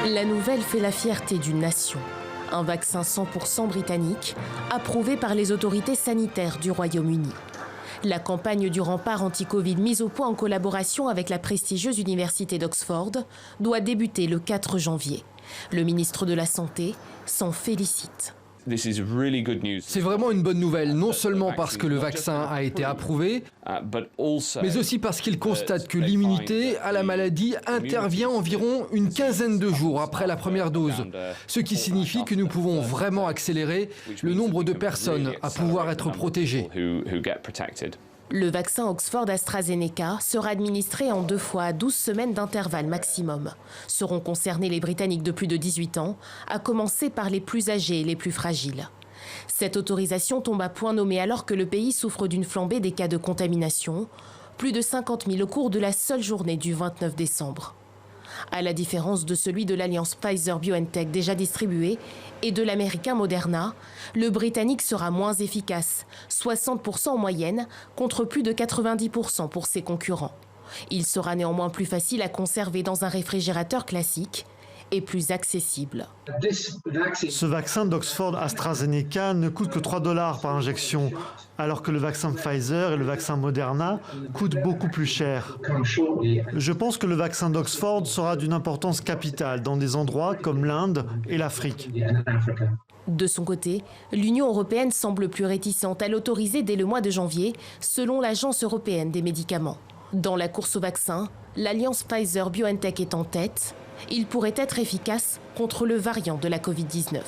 La nouvelle fait la fierté d'une nation. Un vaccin 100% britannique, approuvé par les autorités sanitaires du Royaume-Uni. La campagne du rempart anti-Covid mise au point en collaboration avec la prestigieuse université d'Oxford doit débuter le 4 janvier. Le ministre de la Santé s'en félicite. C'est vraiment une bonne nouvelle, non seulement parce que le vaccin a été approuvé, mais aussi parce qu'il constate que l'immunité à la maladie intervient environ une quinzaine de jours après la première dose, ce qui signifie que nous pouvons vraiment accélérer le nombre de personnes à pouvoir être protégées. Le vaccin Oxford-AstraZeneca sera administré en 2 fois à 12 semaines d'intervalle maximum. Seront concernés les Britanniques de plus de 18 ans, à commencer par les plus âgés et les plus fragiles. Cette autorisation tombe à point nommé alors que le pays souffre d'une flambée des cas de contamination, plus de 50 000 au cours de la seule journée du 29 décembre. À la différence de celui de l'alliance Pfizer-BioNTech déjà distribué et de l'américain Moderna, le britannique sera moins efficace, 60% en moyenne contre plus de 90% pour ses concurrents. Il sera néanmoins plus facile à conserver dans un réfrigérateur classique et plus accessible. Ce vaccin d'Oxford AstraZeneca ne coûte que 3 $ par injection, alors que le vaccin Pfizer et le vaccin Moderna coûtent beaucoup plus cher. Je pense que le vaccin d'Oxford sera d'une importance capitale dans des endroits comme l'Inde et l'Afrique. De son côté, l'Union européenne semble plus réticente à l'autoriser dès le mois de janvier, selon l'Agence européenne des médicaments. Dans la course au vaccin, l'alliance Pfizer-BioNTech est en tête. Il pourrait être efficace contre le variant de la Covid-19.